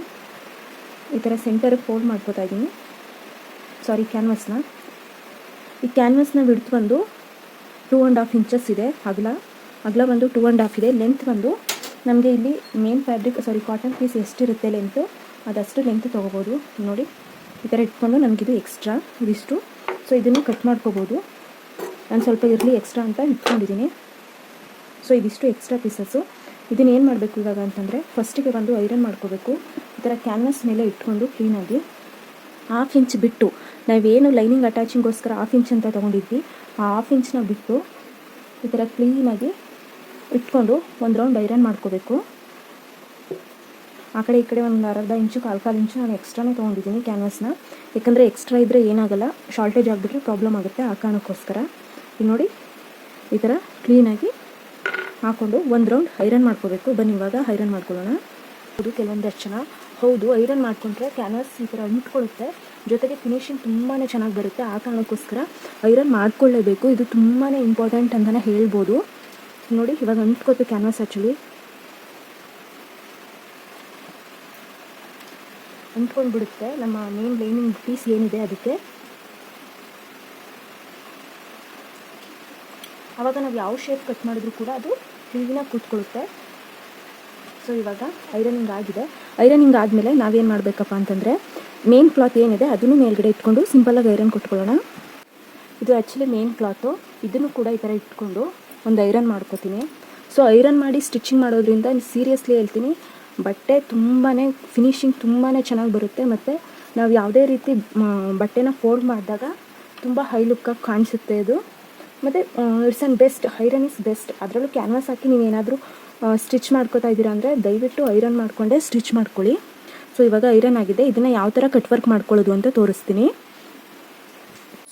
ಈ ಥರ ಸೆಂಟರಿಗೆ ಫೋಲ್ಡ್ ಮಾಡ್ಕೊತಾ ಇದ್ದೀನಿ. ಕ್ಯಾನ್ವಸ್ನ. ಈ ಕ್ಯಾನ್ವಸ್ನ ವಿಡ್ತ್ ಬಂದು 2.5 ಇಂಚಸ್ ಇದೆ. ಅಗಲ ಬಂದು 2.5 ಇದೆ. ಲೆಂತ್ ಬಂದು ನಮಗೆ ಇಲ್ಲಿ ಮೇನ್ ಕಾಟನ್ ಪೀಸ್ ಎಷ್ಟಿರುತ್ತೆ ಲೆಂತು ಅದಷ್ಟು ಲೆಂತ್ ತೊಗೋಬೋದು. ನೋಡಿ ಈ ಥರ ಇಟ್ಕೊಂಡು ನನಗಿದು ಎಕ್ಸ್ಟ್ರಾ ಇದಿಷ್ಟು. ಸೊ ಇದನ್ನು ಕಟ್ ಮಾಡ್ಕೋಬೋದು. ನಾನು ಸ್ವಲ್ಪ ಇರಲಿ ಎಕ್ಸ್ಟ್ರಾ ಅಂತ ಇಟ್ಕೊಂಡಿದ್ದೀನಿ. ಸೊ ಇದಿಷ್ಟು ಎಕ್ಸ್ಟ್ರಾ ಪೀಸಸ್ಸು. ಇದನ್ನೇನು ಮಾಡಬೇಕು ಇವಾಗ ಅಂತಂದರೆ ಫಸ್ಟಿಗೆ ಬಂದು ಐರನ್ ಮಾಡ್ಕೋಬೇಕು. ಈ ಥರ ಕ್ಯಾನ್ವಸ್ ಮೇಲೆ ಇಟ್ಕೊಂಡು ಕ್ಲೀನಾಗಿ 1/2 ಇಂಚ್ ಬಿಟ್ಟು, ನಾವೇನು ಲೈನಿಂಗ್ ಅಟ್ಯಾಚಿಂಗೋಸ್ಕರ 1/2 ಇಂಚ್ ಅಂತ ತೊಗೊಂಡಿದ್ವಿ ಆ 1/2 ಇಂಚನ್ನ ಬಿಟ್ಟು ಈ ಥರ ಕ್ಲೀನಾಗಿ ಇಟ್ಕೊಂಡು ಒಂದು ರೌಂಡ್ ಐರನ್ ಮಾಡ್ಕೋಬೇಕು. ಆ ಕಡೆ ಈ ಕಡೆ ಒಂದು ಅರ್ಧ ಇಂಚು ಕಾಲು ಇಂಚು ನಾನು ಎಕ್ಸ್ಟ್ರಾನೇ ತೊಗೊಂಡಿದ್ದೀನಿ ಕ್ಯಾನ್ವಸ್ನ. ಯಾಕಂದರೆ ಎಕ್ಸ್ಟ್ರಾ ಇದ್ದರೆ ಏನಾಗಲ್ಲ, ಶಾರ್ಟೇಜ್ ಆಗಿಬಿಟ್ರೆ ಪ್ರಾಬ್ಲಮ್ ಆಗುತ್ತೆ. ಆ ಕಾರಣಕ್ಕೋಸ್ಕರ ಈಗ ನೋಡಿ ಈ ಥರ ಕ್ಲೀನಾಗಿ ಹಾಕ್ಕೊಂಡು ಒಂದು ರೌಂಡ್ ಐರನ್ ಮಾಡ್ಕೋಬೇಕು. ಬನ್ನಿ ಇವಾಗ ಐರನ್ ಮಾಡ್ಕೊಳ್ಳೋಣ. ಅದು ಕೆಲವೊಂದಷ್ಟು ಜನ ಹೌದು ಐರನ್ ಮಾಡಿಕೊಂಡ್ರೆ ಕ್ಯಾನ್ವಸ್ ಈ ಥರ ಅಂಟ್ಕೊಳ್ಳುತ್ತೆ, ಜೊತೆಗೆ ಫಿನಿಶಿಂಗ್ ತುಂಬಾ ಚೆನ್ನಾಗಿ ಬರುತ್ತೆ. ಆ ಕಾರಣಕ್ಕೋಸ್ಕರ ಐರನ್ ಮಾಡ್ಕೊಳ್ಳೇಬೇಕು. ಇದು ತುಂಬಾ ಇಂಪಾರ್ಟೆಂಟ್ ಅಂತಲೇ ಹೇಳ್ಬೋದು. ನೋಡಿ ಇವಾಗ ಅಂಟ್ಕೋಬೇಕು ಕ್ಯಾನ್ವಸ್. ಆ್ಯಕ್ಚುಲಿ ಅಂಟ್ಕೊಂಡು ಬಿಡುತ್ತೆ ನಮ್ಮ ಮೇನ್ ಲೈನಿಂಗ್ ಪೀಸ್ ಏನಿದೆ ಅದಕ್ಕೆ. ಆವಾಗ ನಾವು ಯಾವ ಶೇಪ್ ಕಟ್ ಮಾಡಿದ್ರೂ ಕೂಡ ಅದು ಕ್ಲೀನಾಗಿ ಕೂತ್ಕೊಳ್ಳುತ್ತೆ. ಸೊ ಇವಾಗ ಐರನಿಂಗ್ ಆಗಿದೆ. ಐರನಿಂಗ್ ಆದಮೇಲೆ ನಾವೇನು ಮಾಡಬೇಕಪ್ಪ ಅಂತಂದರೆ ಮೇನ್ ಕ್ಲಾತ್ ಏನಿದೆ ಅದನ್ನು ಮೇಲ್ಗಡೆ ಇಟ್ಕೊಂಡು ಸಿಂಪಲ್ಲಾಗಿ ಐರನ್ ಕೊಟ್ಕೊಳ್ಳೋಣ. ಇದು ಆ್ಯಕ್ಚುಲಿ ಮೇನ್ ಕ್ಲಾತು. ಇದನ್ನು ಕೂಡ ಈ ಥರ ಇಟ್ಕೊಂಡು ಒಂದು ಐರನ್ ಮಾಡ್ಕೋತೀನಿ. ಸೊ ಐರನ್ ಮಾಡಿ ಸ್ಟಿಚಿಂಗ್ ಮಾಡೋದ್ರಿಂದ ಸೀರಿಯಸ್ಲಿ ಹೇಳ್ತೀನಿ ಬಟ್ಟೆ ತುಂಬಾ ಫಿನಿಶಿಂಗ್ ತುಂಬಾ ಚೆನ್ನಾಗಿ ಬರುತ್ತೆ. ಮತ್ತು ನಾವು ಯಾವುದೇ ರೀತಿ ಬಟ್ಟೆನ ಫೋಲ್ಡ್ ಮಾಡಿದಾಗ ತುಂಬ ಹೈ ಲುಕ್ಕಾಗಿ ಕಾಣಿಸುತ್ತೆ ಇದು. ಮತ್ತು it's and best, iron is best. ಅದರಲ್ಲೂ ಕ್ಯಾನ್ವಾಸ್ ಹಾಕಿ ನೀವೇನಾದರೂ ಸ್ಟಿಚ್ ಮಾಡ್ಕೋತಾ ಇದ್ದೀರಾ ಅಂದರೆ ದಯವಿಟ್ಟು ಐರನ್ ಮಾಡಿಕೊಂಡೇ ಸ್ಟಿಚ್ ಮಾಡ್ಕೊಳ್ಳಿ. ಸೊ ಇವಾಗ ಐರನ್ ಆಗಿದೆ. ಇದನ್ನು ಯಾವ ಥರ ಕಟ್ ವರ್ಕ್ ಮಾಡ್ಕೊಳ್ಳೋದು ಅಂತ ತೋರಿಸ್ತೀನಿ.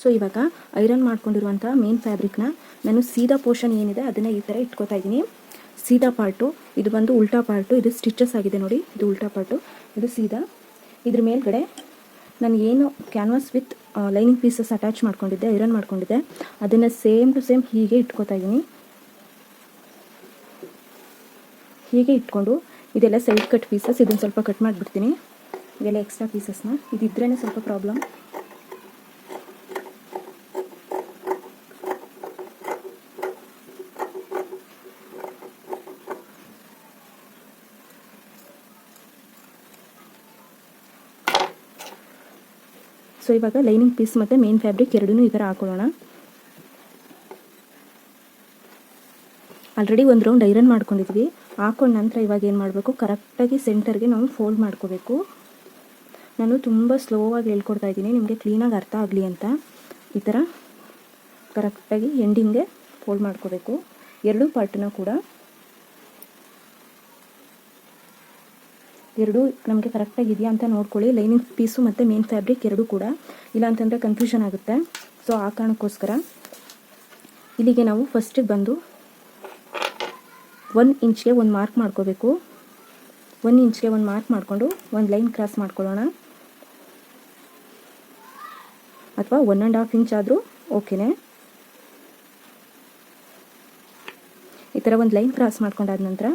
ಸೊ ಇವಾಗ ಐರನ್ ಮಾಡ್ಕೊಂಡಿರುವಂಥ ಮೇನ್ ಫ್ಯಾಬ್ರಿಕ್ನ ನಾನು ಸೀದಾ ಪೋರ್ಷನ್ ಏನಿದೆ ಅದನ್ನು ಈ ಥರ ಇಟ್ಕೋತಾ ಇದ್ದೀನಿ. ಸೀದಾ ಪಾರ್ಟು ಇದು ಬಂದು ಉಲ್ಟಾ ಪಾರ್ಟು, ಇದು ಸ್ಟಿಚಸ್ ಆಗಿದೆ ನೋಡಿ, ಇದು ಉಲ್ಟಾ ಪಾರ್ಟು, ಇದು ಸೀದಾ. ಇದ್ರ ಮೇಲ್ಗಡೆ ನಾನು ಏನು canvas with lining pieces attach ಮಾಡ್ಕೊಂಡಿದ್ದೆ, ಐರನ್ ಮಾಡ್ಕೊಂಡಿದ್ದೆ, ಅದನ್ನು ಸೇಮ್ ಟು ಸೇಮ್ ಹೀಗೆ ಇಟ್ಕೋತಾ ಇದ್ದೀನಿ. ಹೀಗೆ ಇಟ್ಕೊಂಡು ಇದೆಲ್ಲ ಸೈಡ್ ಕಟ್ ಪೀಸಸ್, ಇದನ್ನು ಸ್ವಲ್ಪ ಕಟ್ ಮಾಡಿಬಿಡ್ತೀನಿ. ಇದೆಲ್ಲ ಎಕ್ಸ್ಟ್ರಾ ಪೀಸಸ್ನ, ಇದಿದ್ರೇ ಸ್ವಲ್ಪ ಪ್ರಾಬ್ಲಮ್. ಸೊ ಇವಾಗ ಲೈನಿಂಗ್ ಪೀಸ್ ಮತ್ತು ಮೇನ್ ಫ್ಯಾಬ್ರಿಕ್ ಎರಡೂ ಈ ಥರ ಹಾಕೊಳ್ಳೋಣ. ಆಲ್ರೆಡಿ ಒಂದು ರೌಂಡ್ ಐರನ್ ಮಾಡ್ಕೊಂಡಿದ್ವಿ. ಹಾಕೊಂಡ ನಂತರ ಇವಾಗ ಏನು ಮಾಡಬೇಕು, ಕರೆಕ್ಟಾಗಿ ಸೆಂಟರ್ಗೆ ನಾವು ಫೋಲ್ಡ್ ಮಾಡ್ಕೋಬೇಕು. ನಾನು ತುಂಬ ಸ್ಲೋವಾಗಿ ಹೇಳ್ಕೊಡ್ತಾ ಇದ್ದೀನಿ ನಿಮಗೆ ಕ್ಲೀನಾಗಿ ಅರ್ಥ ಆಗಲಿ ಅಂತ. ಈ ಥರ ಕರೆಕ್ಟಾಗಿ ಎಂಡಿಂಗ್ಗೆ ಫೋಲ್ಡ್ ಮಾಡ್ಕೋಬೇಕು ಎರಡೂ ಪಾರ್ಟನ್ನ ಕೂಡ. ಎರಡೂ ನಮಗೆ ಕರೆಕ್ಟಾಗಿದೆಯಾ ಅಂತ ನೋಡ್ಕೊಳ್ಳಿ, ಲೈನಿಂಗ್ ಪೀಸು ಮತ್ತು ಮೇನ್ ಫ್ಯಾಬ್ರಿಕ್ ಎರಡೂ ಕೂಡ. ಇಲ್ಲ ಅಂತಂದರೆ ಕನ್ಫ್ಯೂಷನ್ ಆಗುತ್ತೆ. ಸೊ ಆ ಕಾರಣಕ್ಕೋಸ್ಕರ ಇಲ್ಲಿಗೆ ನಾವು ಫಸ್ಟಿಗೆ ಬಂದು 1 ಇಂಚ್ಗೆ ಒಂದು ಮಾರ್ಕ್ ಮಾಡ್ಕೋಬೇಕು. 1 ಇಂಚ್ಗೆ ಒಂದು ಮಾರ್ಕ್ ಮಾಡಿಕೊಂಡು ಒಂದು ಲೈನ್ ಕ್ರಾಸ್ ಮಾಡ್ಕೊಳ್ಳೋಣ, ಅಥವಾ 1.5 ಇಂಚ್ ಆದರೂ ಓಕೆನೇ. ಈ ಥರ ಒಂದು ಲೈನ್ ಕ್ರಾಸ್ ಮಾಡ್ಕೊಂಡಾದ ನಂತರ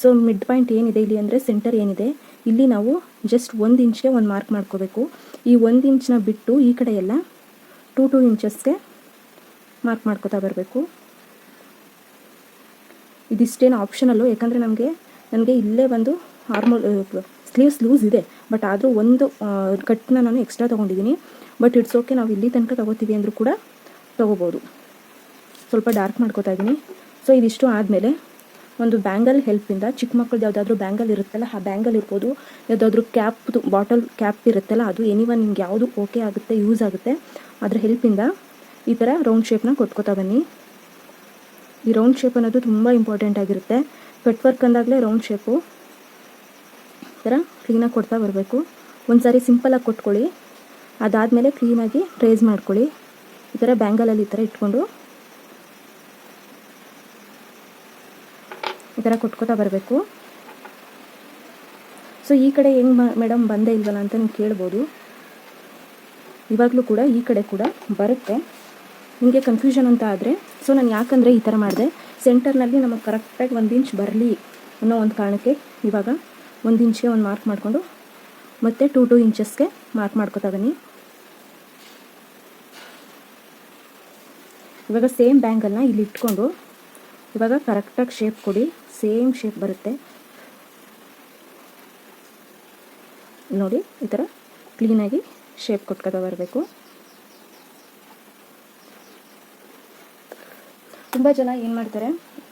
ಸೊ ಮಿಡ್ ಪಾಯಿಂಟ್ ಏನಿದೆ ಇಲ್ಲಿ ಅಂದರೆ ಸೆಂಟರ್ ಏನಿದೆ ಇಲ್ಲಿ ನಾವು ಜಸ್ಟ್ 1 ಇಂಚ್ಗೆ ಒಂದು ಮಾರ್ಕ್ ಮಾಡ್ಕೋಬೇಕು. ಈ 1 ಇಂಚನ್ನ ಬಿಟ್ಟು ಈ ಕಡೆ ಎಲ್ಲ 2 ಇಂಚಸ್ಗೆ ಮಾರ್ಕ್ ಮಾಡ್ಕೋತಾ ಬರಬೇಕು. ಇದಿಷ್ಟೇನು ಆಪ್ಷನಲ್ಲು, ಯಾಕಂದರೆ ನನಗೆ ಇಲ್ಲೇ ಒಂದು ಸ್ಲೀವ್ಸ್ ಲೂಸ್ ಇದೆ, ಬಟ್ ಆದರೂ ಒಂದು ಕಟ್ನ ನಾನು ಎಕ್ಸ್ಟ್ರಾ ತೊಗೊಂಡಿದ್ದೀನಿ. ಬಟ್ ಇಟ್ಸ್ ಓಕೆ, ನಾವು ಇಲ್ಲಿ ತನಕ ತೊಗೋತೀವಿ ಅಂದರೂ ಕೂಡ ತೊಗೋಬೋದು. ಸ್ವಲ್ಪ ಡಾರ್ಕ್ ಮಾಡ್ಕೋತಾ ಇದ್ದೀನಿ. ಸೊ ಇದಿಷ್ಟು ಆದಮೇಲೆ ಒಂದು ಬ್ಯಾಂಗಲ್ ಹೆಲ್ಪಿಂದ, ಚಿಕ್ಕ ಮಕ್ಕಳದ್ದು ಯಾವುದಾದ್ರೂ ಬ್ಯಾಂಗಲ್ ಇರುತ್ತಲ್ಲ ಆ ಬ್ಯಾಂಗಲ್ ಇರ್ಬೋದು, ಯಾವುದಾದ್ರೂ ಕ್ಯಾಪ್ದು ಬಾಟಲ್ ಕ್ಯಾಪ್ ಇರುತ್ತಲ್ಲ ಅದು ಎನಿವನ್ ನಿಮ್ಗೆ ಯಾವುದು ಓಕೆ ಆಗುತ್ತೆ, ಯೂಸ್ ಆಗುತ್ತೆ, ಅದ್ರ ಹೆಲ್ಪಿಂದ ಈ ಥರ ರೌಂಡ್ ಶೇಪ್ನ ಕೊಟ್ಕೋತಾ ಬನ್ನಿ. ಈ ರೌಂಡ್ ಶೇಪ್ ಅನ್ನೋದು ತುಂಬ ಇಂಪಾರ್ಟೆಂಟ್ ಆಗಿರುತ್ತೆ. ಕಟ್ ವರ್ಕ್ ಅಂದಾಗಲೇ ರೌಂಡ್ ಶೇಪು ಈ ಥರ ಕ್ಲೀನಾಗಿ ಕೊಡ್ತಾ ಬರಬೇಕು. ಒಂದು ಸಾರಿ ಸಿಂಪಲಾಗಿ ಕೊಟ್ಕೊಳ್ಳಿ, ಅದಾದಮೇಲೆ ಕ್ಲೀನಾಗಿ ಟ್ರೇಸ್ ಮಾಡ್ಕೊಳ್ಳಿ. ಈ ಥರ ಬ್ಯಾಂಗಲಲ್ಲಿ ಈ ಥರ ಇಟ್ಕೊಂಡು ಈ ಥರ ಕೊಟ್ಕೋತಾ ಬರಬೇಕು. ಸೊ ಈ ಕಡೆ ಹೆಂಗೆ ಮೇಡಮ್ ಬಂದೇ ಇಲ್ವಲ್ಲ ಅಂತ ನೀವು ಕೇಳ್ಬೋದು. ಇವಾಗಲೂ ಕೂಡ ಈ ಕಡೆ ಕೂಡ ಬರುತ್ತೆ. ನಿಮಗೆ ಕನ್ಫ್ಯೂಷನ್ ಅಂತ ಆದರೆ, ಸೊ ನಾನು ಯಾಕಂದರೆ ಈ ಥರ ಮಾಡಿದೆ, ಸೆಂಟರ್ನಲ್ಲಿ ನಮಗೆ ಕರೆಕ್ಟಾಗಿ 1 ಇಂಚ್ ಬರಲಿ ಅನ್ನೋ ಒಂದು ಕಾರಣಕ್ಕೆ ಇವಾಗ 1 ಇಂಚ್ಗೆ ಒಂದು ಮಾರ್ಕ್ ಮಾಡಿಕೊಂಡು ಮತ್ತು 2 ಇಂಚಸ್ಗೆ ಮಾರ್ಕ್ ಮಾಡ್ಕೊತಾ ಬನ್ನಿ. ಇವಾಗ ಸೇಮ್ ಬ್ಯಾಂಗಲ್ನ ಇಲ್ಲಿ ಇಟ್ಕೊಂಡು ಇವಾಗ ಕರೆಕ್ಟಾಗಿ ಶೇಪ್ ಕೊಡಿ. ಸೇಮ್ ಶೇಪ್ ಬರುತ್ತೆ ನೋಡಿ. ಈ ಥರ ಕ್ಲೀನಾಗಿ ಶೇಪ್ ಕೊಟ್ಕೊತಾ ಬರಬೇಕು. ತುಂಬ ಜನ ಏನು ಮಾಡ್ತಾರೆ,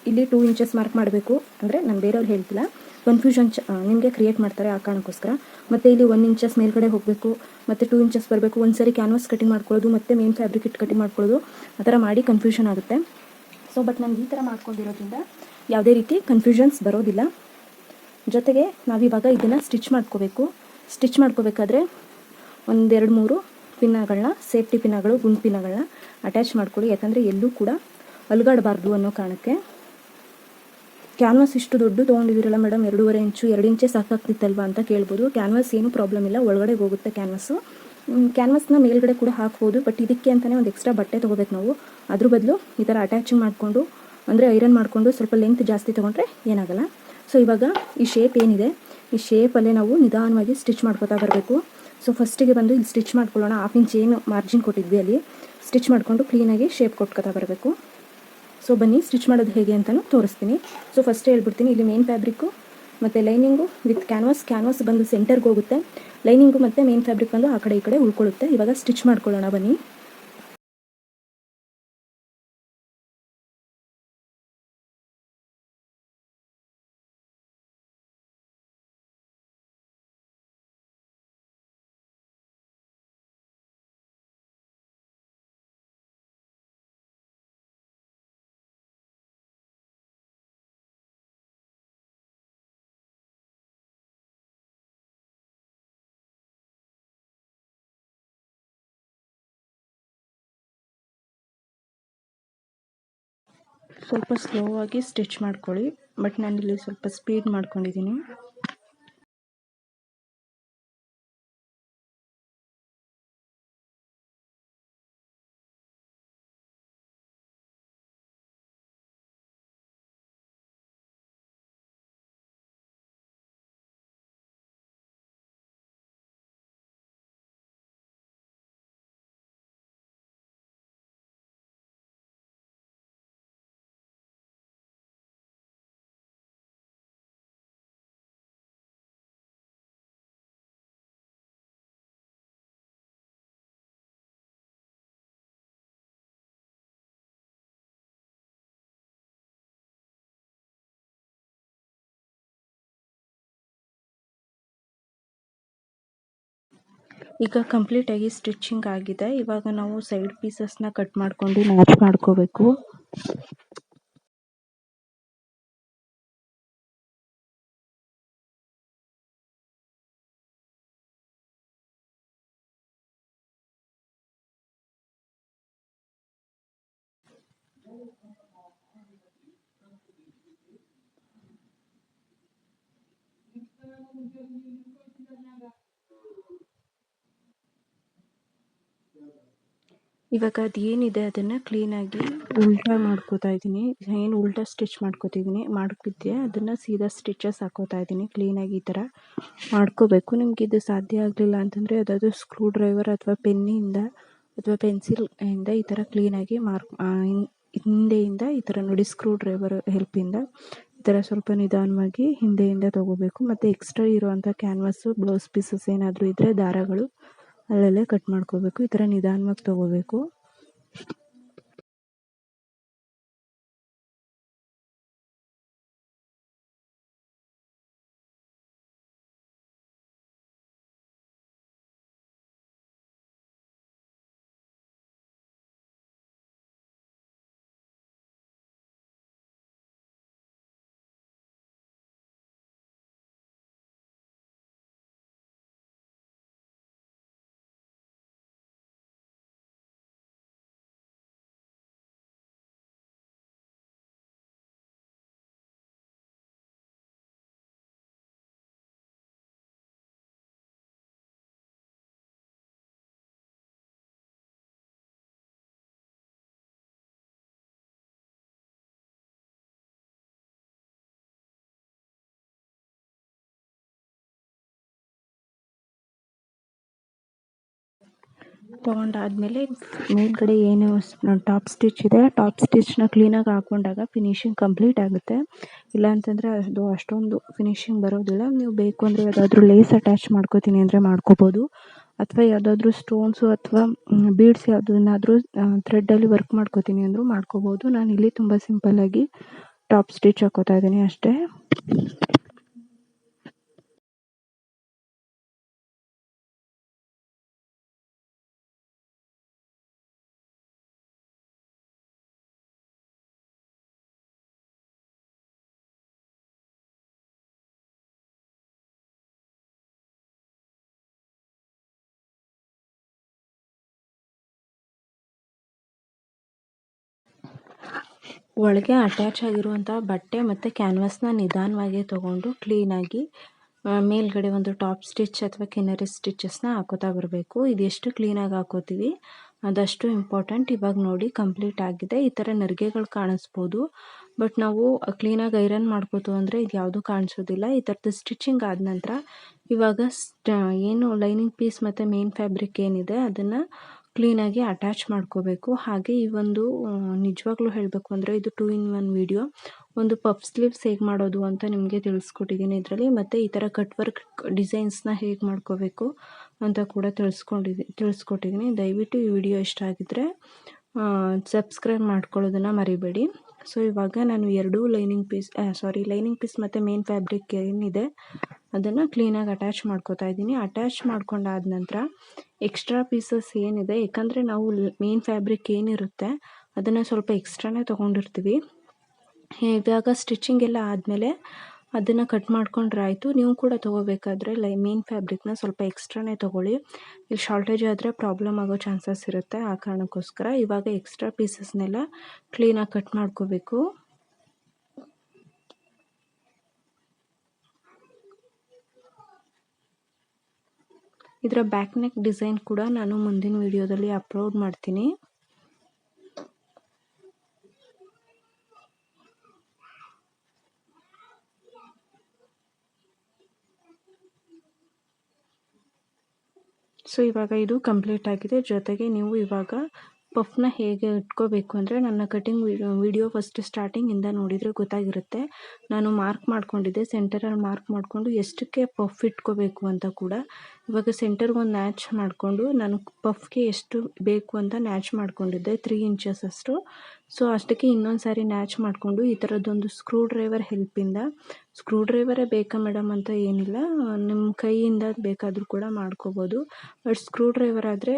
ಇಲ್ಲಿ 2 ಇಂಚಸ್ ಮಾರ್ಕ್ ಮಾಡಬೇಕು ಅಂದರೆ ನಾನು ಬೇರೆಯವ್ರು ಹೇಳ್ತಿಲ್ಲ, ಕನ್ಫ್ಯೂಷನ್ ನಿಮಗೆ ಕ್ರಿಯೇಟ್ ಮಾಡ್ತಾರೆ ಆ ಕಾರಣಕ್ಕೋಸ್ಕರ. ಮತ್ತು ಇಲ್ಲಿ 1 ಇಂಚಸ್ ಮೇಲ್ಗಡೆ ಹೋಗಬೇಕು ಮತ್ತು 2 ಇಂಚಸ್ ಬರಬೇಕು. ಒಂದು ಸರಿ ಕ್ಯಾನ್ವಾಸ್ ಕಟಿಂಗ್ ಮಾಡ್ಕೊಳ್ಳೋದು ಮತ್ತು ಮೇನ್ ಫ್ಯಾಬ್ರಿಕ್ ಇಟ್ಟು ಕಟಿಂಗ್ ಮಾಡ್ಕೊಳ್ಳೋದು ಆ ಥರ ಮಾಡಿ ಕನ್ಫ್ಯೂಷನ್ ಆಗುತ್ತೆ. ಸೊ ಬಟ್ ನಾನು ಈ ಥರ ಮಾಡ್ಕೊಂಡಿರೋದ್ರಿಂದ ಯಾವುದೇ ರೀತಿ ಕನ್ಫ್ಯೂಷನ್ಸ್ ಬರೋದಿಲ್ಲ. ಜೊತೆಗೆ ನಾವಿವಾಗ ಇದನ್ನು ಸ್ಟಿಚ್ ಮಾಡ್ಕೋಬೇಕು. ಸ್ಟಿಚ್ ಮಾಡ್ಕೋಬೇಕಾದ್ರೆ 1-2-3 ಪಿನ್ನಗಳನ್ನ, ಸೇಫ್ಟಿ ಪಿನ್ನಗಳು, ಗುಂಡು ಪಿನ್ನಗಳನ್ನ ಅಟ್ಯಾಚ್ ಮಾಡ್ಕೊಳ್ಳಿ. ಯಾಕಂದರೆ ಎಲ್ಲೂ ಕೂಡ ಅಲುಗಾಡಬಾರ್ದು ಅನ್ನೋ ಕಾರಣಕ್ಕೆ. ಕ್ಯಾನ್ವಾಸ್ ಇಷ್ಟು ದೊಡ್ಡ ತೊಗೊಂಡಿದ್ದೀರಲ್ಲ ಮೇಡಮ್, 2.5 ಇಂಚು, 2 ಇಂಚೇ ಸಾಕಾಗ್ತಿತ್ತಲ್ವಾ ಅಂತ ಕೇಳ್ಬೋದು. ಕ್ಯಾನ್ವಾಸ್ ಏನೂ ಪ್ರಾಬ್ಲಮ್ ಇಲ್ಲ, ಒಳಗಡೆ ಹೋಗುತ್ತೆ ಕ್ಯಾನ್ವಾಸು. ಕ್ಯಾನ್ವಾಸ್ನ ಮೇಲ್ಗಡೆ ಕೂಡ ಹಾಕ್ಬೋದು. ಬಟ್ ಇದಕ್ಕೆ ಅಂತಲೇ ಒಂದು ಎಕ್ಸ್ಟ್ರಾ ಬಟ್ಟೆ ತೊಗೋಬೇಕು ನಾವು. ಅದ್ರ ಬದಲು ಈ ಥರ ಅಟ್ಯಾಚಿಂಗ್ ಮಾಡಿಕೊಂಡು ಅಂದರೆ ಐರನ್ ಮಾಡಿಕೊಂಡು ಸ್ವಲ್ಪ ಲೆಂತ್ ಜಾಸ್ತಿ ತೊಗೊಂಡ್ರೆ ಏನಾಗಲ್ಲ. ಸೊ ಇವಾಗ ಈ ಶೇಪ್ ಏನಿದೆ, ಈ ಶೇಪಲ್ಲೇ ನಾವು ನಿಧಾನವಾಗಿ ಸ್ಟಿಚ್ ಮಾಡ್ಕೊತಾ ಬರಬೇಕು. ಸೊ ಫಸ್ಟಿಗೆ ಬಂದು ಇಲ್ಲಿ ಸ್ಟಿಚ್ ಮಾಡ್ಕೊಳ್ಳೋಣ. 1/2 ಇಂಚ್ ಏನು ಮಾರ್ಜಿನ್ ಕೊಟ್ಟಿದ್ವಿ ಅಲ್ಲಿ ಸ್ಟಿಚ್ ಮಾಡಿಕೊಂಡು ಕ್ಲೀನಾಗಿ ಶೇಪ್ ಕೊಟ್ಕೊತಾ ಬರಬೇಕು. ಸೊ ಬನ್ನಿ ಸ್ಟಿಚ್ ಮಾಡೋದು ಹೇಗೆ ಅಂತಲೂ ತೋರಿಸ್ತೀನಿ. ಸೊ ಫಸ್ಟ್ ಹೇಳ್ಬಿಡ್ತೀನಿ, ಇಲ್ಲಿ ಮೇನ್ ಫ್ಯಾಬ್ರಿಕ್ಕು ಮತ್ತು ಲೈನಿಂಗು ವಿತ್ ಕ್ಯಾನ್ವಾಸ್ ಬಂದು ಸೆಂಟರ್ಗೆ ಹೋಗುತ್ತೆ. ಲೈನಿಂಗು ಮತ್ತು ಮೇನ್ ಫ್ಯಾಬ್ರಿಕ್ ಬಂದು ಆ ಕಡೆ ಈ ಕಡೆ ಉಳ್ಕೊಳ್ಳುತ್ತೆ. ಇವಾಗ ಸ್ಟಿಚ್ ಮಾಡ್ಕೊಳ್ಳೋಣ ಬನ್ನಿ. ಸ್ವಲ್ಪ ಸ್ಲೋ ಆಗಿ ಸ್ಟಿಚ್ ಮಾಡ್ಕೊಳ್ಳಿ. ಬಟ್ ನಾನಿಲ್ಲಿ ಸ್ವಲ್ಪ ಸ್ಪೀಡ್ ಮಾಡ್ಕೊಂಡಿದ್ದೀನಿ. ಈಗ ಕಂಪ್ಲೀಟಾಗಿ ಸ್ಟಿಚಿಂಗ್ ಆಗಿದೆ. ಇವಾಗ ನಾವು ಸೈಡ್ ಪೀಸಸ್ನ ಕಟ್ ಮಾಡ್ಕೊಂಡು ಮ್ಯಾಚ್ ಮಾಡ್ಕೋಬೇಕು. ಇವಾಗ ಅದೇನಿದೆ ಅದನ್ನು ಕ್ಲೀನಾಗಿ ಉಲ್ಟಾ ಮಾಡ್ಕೋತಾ ಇದ್ದೀನಿ. ಏನು ಉಲ್ಟಾ ಸ್ಟಿಚ್ ಮಾಡ್ಕೋತಿದ್ದೆ ಅದನ್ನು ಸೀದಾ ಸ್ಟಿಚಸ್ ಹಾಕೋತಾ ಇದ್ದೀನಿ. ಕ್ಲೀನಾಗಿ ಈ ಥರ ಮಾಡ್ಕೋಬೇಕು. ನಿಮ್ಗೆ ಇದು ಸಾಧ್ಯ ಆಗಲಿಲ್ಲ ಅಂತಂದರೆ ಯಾವುದಾದ್ರೂ ಸ್ಕ್ರೂ ಡ್ರೈವರ್ ಅಥವಾ ಪೆನ್ನಿಂದ ಅಥವಾ ಪೆನ್ಸಿಲಿಂದ ಈ ಥರ ಕ್ಲೀನಾಗಿ ಹಿಂದೆಯಿಂದ ಈ ಥರ ನೋಡಿ, ಸ್ಕ್ರೂ ಡ್ರೈವರ್ ಹೆಲ್ಪಿಂದ ಈ ಥರ ಸ್ವಲ್ಪ ನಿಧಾನವಾಗಿ ಹಿಂದೆಯಿಂದ ತೊಗೋಬೇಕು. ಮತ್ತು ಎಕ್ಸ್ಟ್ರಾ ಇರುವಂಥ ಕ್ಯಾನ್ವಾಸು, ಬ್ಲೌಸ್ ಪೀಸಸ್ ಏನಾದರೂ ಇದ್ದರೆ ದಾರಗಳು ಅಲ್ಲಲ್ಲೇ ಕಟ್ ಮಾಡ್ಕೋಬೇಕು. ಈ ಥರ ನಿಧಾನವಾಗಿ ತೊಗೋಬೇಕು. ತೊಗೊಂಡಾದ್ಮೇಲೆ ಮೇಲ್ಗಡೆ ಏನು ಟಾಪ್ ಸ್ಟಿಚ್ ಇದೆ ಟಾಪ್ ಸ್ಟಿಚ್ನ ಕ್ಲೀನಾಗಿ ಹಾಕೊಂಡಾಗ ಫಿನಿಶಿಂಗ್ ಕಂಪ್ಲೀಟ್ ಆಗುತ್ತೆ. ಇಲ್ಲ ಅಂತಂದರೆ ಅದು ಅಷ್ಟೊಂದು ಫಿನಿಶಿಂಗ್ ಬರೋದಿಲ್ಲ. ನೀವು ಬೇಕು ಅಂದರೆ ಯಾವುದಾದ್ರೂ ಲೇಸ್ ಅಟ್ಯಾಚ್ ಮಾಡ್ಕೋತೀನಿ ಅಂದರೆ ಮಾಡ್ಕೋಬೋದು, ಅಥವಾ ಯಾವುದಾದ್ರೂ ಸ್ಟೋನ್ಸು ಅಥವಾ ಬೀಡ್ಸ್ ಯಾವುದನ್ನಾದ್ರೂ ಥ್ರೆಡ್ಡಲ್ಲಿ ವರ್ಕ್ ಮಾಡ್ಕೋತೀನಿ ಅಂದರೂ ಮಾಡ್ಕೋಬೋದು. ನಾನಿಲ್ಲಿ ತುಂಬ ಸಿಂಪಲ್ಲಾಗಿ ಟಾಪ್ ಸ್ಟಿಚ್ ಹಾಕೋತಾ ಇದ್ದೀನಿ ಅಷ್ಟೇ. ಒಳಗೆ ಅಟ್ಯಾಚ್ ಆಗಿರುವಂಥ ಬಟ್ಟೆ ಮತ್ತು ಕ್ಯಾನ್ವಾಸ್ನ ನಿಧಾನವಾಗಿ ತೊಗೊಂಡು ಕ್ಲೀನಾಗಿ ಮೇಲ್ಗಡೆ ಒಂದು ಟಾಪ್ ಸ್ಟಿಚ್ ಅಥವಾ ಕಿನ್ನರಿ ಸ್ಟಿಚಸ್ನ ಹಾಕೋತಾ ಬರಬೇಕು. ಇದೆಷ್ಟು ಕ್ಲೀನಾಗಿ ಹಾಕೋತೀವಿ ಅದಷ್ಟು ಇಂಪಾರ್ಟೆಂಟ್. ಇವಾಗ ನೋಡಿ ಕಂಪ್ಲೀಟ್ ಆಗಿದೆ. ಈ ಥರ ನೆರಿಗೆಗಳು ಕಾಣಿಸ್ಬೋದು, ಬಟ್ ನಾವು ಕ್ಲೀನಾಗಿ ಐರನ್ ಮಾಡ್ಕೋತು ಅಂದರೆ ಇದು ಯಾವುದೂ ಕಾಣಿಸೋದಿಲ್ಲ. ಈ ಥರದ್ದು ಸ್ಟಿಚಿಂಗ್ ಆದ ನಂತರ ಇವಾಗ ಏನು ಲೈನಿಂಗ್ ಪೀಸ್ ಮತ್ತು ಮೇನ್ ಫ್ಯಾಬ್ರಿಕ್ ಏನಿದೆ ಅದನ್ನು ಕ್ಲೀನಾಗಿ ಅಟ್ಯಾಚ್ ಮಾಡ್ಕೋಬೇಕು. ಹಾಗೆ ಈ ಒಂದು ನಿಜವಾಗ್ಲೂ ಹೇಳಬೇಕು ಅಂದರೆ ಇದು 2-in-1 ವಿಡಿಯೋ. ಒಂದು ಪಫ್ ಸ್ಲೀವ್ಸ್ ಹೇಗೆ ಮಾಡೋದು ಅಂತ ನಿಮಗೆ ತಿಳಿಸ್ಕೊಟ್ಟಿದ್ದೀನಿ ಇದರಲ್ಲಿ, ಮತ್ತು ಈ ಥರ ಕಟ್ ವರ್ಕ್ ಡಿಸೈನ್ಸ್ನ ಹೇಗೆ ಮಾಡ್ಕೋಬೇಕು ಅಂತ ಕೂಡ ತಿಳಿಸ್ಕೊಟ್ಟಿದ್ದೀನಿ. ದಯವಿಟ್ಟು ಈ ವಿಡಿಯೋ ಇಷ್ಟ ಆಗಿದ್ದರೆ ಸಬ್ಸ್ಕ್ರೈಬ್ ಮಾಡ್ಕೊಳ್ಳೋದನ್ನು ಮರಿಬೇಡಿ. ಸೊ ಇವಾಗ ನಾನು ಎರಡೂ ಲೈನಿಂಗ್ ಪೀಸ್ ಮತ್ತು ಮೇನ್ ಫ್ಯಾಬ್ರಿಕ್ ಏನಿದೆ ಅದನ್ನು ಕ್ಲೀನಾಗಿ ಅಟ್ಯಾಚ್ ಮಾಡ್ಕೋತಾ ಇದ್ದೀನಿ. ಅಟ್ಯಾಚ್ ಮಾಡ್ಕೊಂಡಾದ ನಂತರ ಎಕ್ಸ್ಟ್ರಾ ಪೀಸಸ್ ಏನಿದೆ, ಯಾಕಂದರೆ ನಾವು ಮೇನ್ ಫ್ಯಾಬ್ರಿಕ್ ಏನಿರುತ್ತೆ ಅದನ್ನು ಸ್ವಲ್ಪ ಎಕ್ಸ್ಟ್ರಾನೇ ತೊಗೊಂಡಿರ್ತೀವಿ. ಇವಾಗ ಸ್ಟಿಚಿಂಗ್ ಎಲ್ಲ ಆದಮೇಲೆ ಅದನ್ನು ಕಟ್ ಮಾಡ್ಕೊಂಡ್ರೆ ಆಯಿತು. ನೀವು ಕೂಡ ತೊಗೋಬೇಕಾದ್ರೆ ಮೇನ್ ಫ್ಯಾಬ್ರಿಕ್ನ ಸ್ವಲ್ಪ ಎಕ್ಸ್ಟ್ರಾನೇ ತೊಗೊಳ್ಳಿ. ಇಲ್ಲಿ ಶಾರ್ಟೇಜ್ ಆದರೆ ಪ್ರಾಬ್ಲಮ್ ಆಗೋ ಚಾನ್ಸಸ್ ಇರುತ್ತೆ. ಆ ಕಾರಣಕ್ಕೋಸ್ಕರ ಇವಾಗ ಎಕ್ಸ್ಟ್ರಾ ಪೀಸಸ್ನೆಲ್ಲ ಕ್ಲೀನಾಗಿ ಕಟ್ ಮಾಡ್ಕೋಬೇಕು. ಇದರ ಬ್ಯಾಕ್ ನೆಕ್ ಡಿಸೈನ್ ಕೂಡ ನಾನು ಮುಂದಿನ ವಿಡಿಯೋದಲ್ಲಿ ಅಪ್ಲೋಡ್ ಮಾಡ್ತೀನಿ. ಸೊ ಇವಾಗ ಇದು ಕಂಪ್ಲೀಟ್ ಆಗಿದೆ. ಜೊತೆಗೆ ನೀವು ಇವಾಗ ಪಫ್ನ ಹೇಗೆ ಇಟ್ಕೋಬೇಕು ಅಂದರೆ ನನ್ನ ಕಟಿಂಗ್ ವಿಡಿಯೋ ಫಸ್ಟ್ ಸ್ಟಾರ್ಟಿಂಗಿಂದ ನೋಡಿದರೆ ಗೊತ್ತಾಗಿರುತ್ತೆ. ನಾನು ಮಾರ್ಕ್ ಮಾಡ್ಕೊಂಡಿದ್ದೆ, ಸೆಂಟರಲ್ಲಿ ಮಾರ್ಕ್ ಮಾಡಿಕೊಂಡು ಎಷ್ಟಕ್ಕೆ ಪಫ್ ಇಟ್ಕೋಬೇಕು ಅಂತ ಕೂಡ. ಇವಾಗ ಸೆಂಟರ್ಗೆ ಒಂದು ನ್ಯಾಚ್ ಮಾಡಿಕೊಂಡು ನಾನು ಪಫ್ಗೆ ಎಷ್ಟು ಬೇಕು ಅಂತ ನ್ಯಾಚ್ ಮಾಡ್ಕೊಂಡಿದ್ದೆ 3 ಇಂಚಸ್ ಅಷ್ಟು. ಸೊ ಅಷ್ಟಕ್ಕೆ ಇನ್ನೊಂದು ಸಾರಿ ನ್ಯಾಚ್ ಮಾಡಿಕೊಂಡು ಈ ಥರದ್ದೊಂದು ಸ್ಕ್ರೂ ಡ್ರೈವರ್ ಹೆಲ್ಪಿಂದ, ಸ್ಕ್ರೂ ಡ್ರೈವರೇ ಬೇಕಾ ಮೇಡಮ್ ಅಂತ ಏನಿಲ್ಲ, ನಿಮ್ಮ ಕೈಯಿಂದ ಬೇಕಾದರೂ ಕೂಡ ಮಾಡ್ಕೋಬೋದು. ಬಟ್ ಸ್ಕ್ರೂ ಡ್ರೈವರ್ ಆದರೆ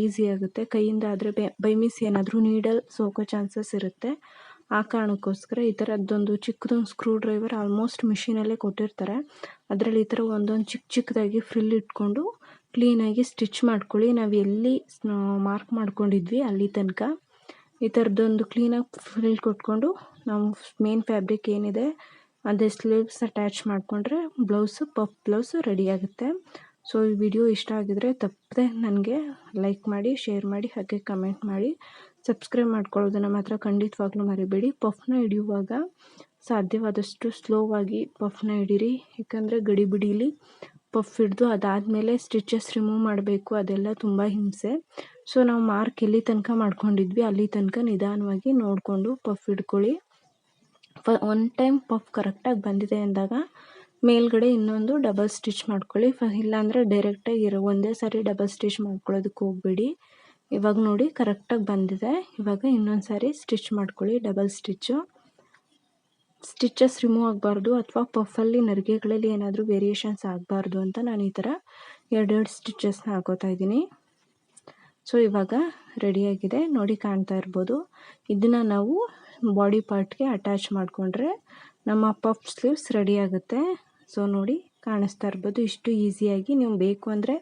ಈಸಿ ಆಗುತ್ತೆ. ಕೈಯಿಂದ ಆದರೆ ಬೈ ಮಿಸ್ ಏನಾದರೂ ನೀಡಲ್ ಸೋಕೋ ಚಾನ್ಸಸ್ ಇರುತ್ತೆ. ಆ ಕಾರಣಕ್ಕೋಸ್ಕರ ಈ ಥರದ್ದೊಂದು ಚಿಕ್ಕದೊಂದು ಸ್ಕ್ರೂ ಡ್ರೈವರ್ ಆಲ್ಮೋಸ್ಟ್ ಮಿಷಿನಲ್ಲೇ ಕೊಟ್ಟಿರ್ತಾರೆ. ಅದರಲ್ಲಿ ಈ ಥರ ಒಂದೊಂದು ಚಿಕ್ಕದಾಗಿ ಫ್ರಿಲ್ ಇಟ್ಕೊಂಡು ಕ್ಲೀನಾಗಿ ಸ್ಟಿಚ್ ಮಾಡ್ಕೊಳ್ಳಿ. ನಾವು ಎಲ್ಲಿ ಮಾರ್ಕ್ ಮಾಡ್ಕೊಂಡಿದ್ವಿ ಅಲ್ಲಿ ತನಕ ಈ ಥರದ್ದೊಂದು ಕ್ಲೀನಾಗಿ ಫ್ರಿಲ್ ಕೊಟ್ಕೊಂಡು ನಾವು ಮೇನ್ ಫ್ಯಾಬ್ರಿಕ್ ಏನಿದೆ ಅದೇ ಸ್ಲೀವ್ಸ್ ಅಟ್ಯಾಚ್ ಮಾಡಿಕೊಂಡ್ರೆ ಪಫ್ ಬ್ಲೌಸು ರೆಡಿ ಆಗುತ್ತೆ. ಸೊ ಈ ವಿಡಿಯೋ ಇಷ್ಟ ಆಗಿದರೆ ತಪ್ಪದೆ ನನಗೆ ಲೈಕ್ ಮಾಡಿ, ಶೇರ್ ಮಾಡಿ, ಹಾಗೆ ಕಮೆಂಟ್ ಮಾಡಿ. ಸಬ್ಸ್ಕ್ರೈಬ್ ಮಾಡ್ಕೊಳ್ಳೋದನ್ನು ಮಾತ್ರ ಖಂಡಿತವಾಗ್ಲೂ ಮರಿಬೇಡಿ. ಪಫ್ನ ಹಿಡಿಯುವಾಗ ಸಾಧ್ಯವಾದಷ್ಟು ಸ್ಲೋವಾಗಿ ಪಫ್ನ ಹಿಡೀರಿ, ಯಾಕಂದರೆ ಗಡಿಬಿಡೀಲಿ ಪಫ್ ಹಿಡಿದು ಅದಾದಮೇಲೆ ಸ್ಟಿಚಸ್ ರಿಮೂವ್ ಮಾಡಬೇಕು, ಅದೆಲ್ಲ ತುಂಬ ಹಿಂಸೆ. ಸೊ ನಾವು ಮಾರ್ಕ್ ಎಲ್ಲಿ ತನಕ ಮಾಡ್ಕೊಂಡಿದ್ವಿ ಅಲ್ಲಿ ತನಕ ನಿಧಾನವಾಗಿ ನೋಡಿಕೊಂಡು ಪಫ್ ಹಿಡ್ಕೊಳ್ಳಿ. ಒನ್ ಟೈಮ್ ಪಫ್ ಕರೆಕ್ಟಾಗಿ ಬಂದಿದೆ ಅಂದಾಗ ಮೇಲ್ಗಡೆ ಇನ್ನೊಂದು ಡಬಲ್ ಸ್ಟಿಚ್ ಮಾಡ್ಕೊಳ್ಳಿ. ಇಲ್ಲಾಂದರೆ ಡೈರೆಕ್ಟಾಗಿ ಒಂದೇ ಸಾರಿ ಡಬಲ್ ಸ್ಟಿಚ್ ಮಾಡ್ಕೊಳ್ಳೋದಕ್ಕೆ ಹೋಗಬೇಡಿ. ಇವಾಗ ನೋಡಿ ಕರೆಕ್ಟಾಗಿ ಬಂದಿದೆ. ಇವಾಗ ಇನ್ನೊಂದು ಸಾರಿ ಸ್ಟಿಚ್ ಮಾಡ್ಕೊಳ್ಳಿ, ಡಬಲ್ ಸ್ಟಿಚಸ್ ರಿಮೂವ್ ಆಗಬಾರ್ದು, ಅಥವಾ ಪಫಲ್ಲಿ ನರಿಗೆಗಳಲ್ಲಿ ಏನಾದರೂ ವೇರಿಯೇಷನ್ಸ್ ಆಗಬಾರ್ದು ಅಂತ ನಾನು ಈ ಥರ 2 ಸ್ಟಿಚಸ್ನ ಹಾಕೋತಾ ಇದ್ದೀನಿ. ಸೊ ಇವಾಗ ರೆಡಿಯಾಗಿದೆ ನೋಡಿ, ಕಾಣ್ತಾ ಇರ್ಬೋದು. ಇದನ್ನು ನಾವು ಬಾಡಿ ಪಾರ್ಟ್ಗೆ ಅಟ್ಯಾಚ್ ಮಾಡಿಕೊಂಡ್ರೆ ನಮ್ಮ ಪಫ್ ಸ್ಲೀವ್ಸ್ ರೆಡಿ ಆಗುತ್ತೆ. ಸೊ ನೋಡಿ ಕಾಣಿಸ್ತಾ ಇರ್ಬೋದು. ಇಷ್ಟು ಈಸಿಯಾಗಿ ನೀವು ಬೇಕು ಅಂದರೆ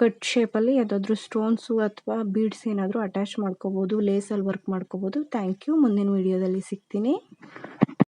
ಕಟ್ ಶೇಪಲ್ಲಿ ಯಾವುದಾದ್ರೂ ಸ್ಟೋನ್ಸು ಅಥವಾ ಬೀಡ್ಸ್ ಏನಾದರೂ ಅಟ್ಯಾಚ್ ಮಾಡ್ಕೋಬೋದು, ಲೇಸಲ್ಲಿ ವರ್ಕ್ ಮಾಡ್ಕೋಬೋದು. Thank you. ಮುಂದಿನ ವಿಡಿಯೋದಲ್ಲಿ ಸಿಗ್ತೀನಿ.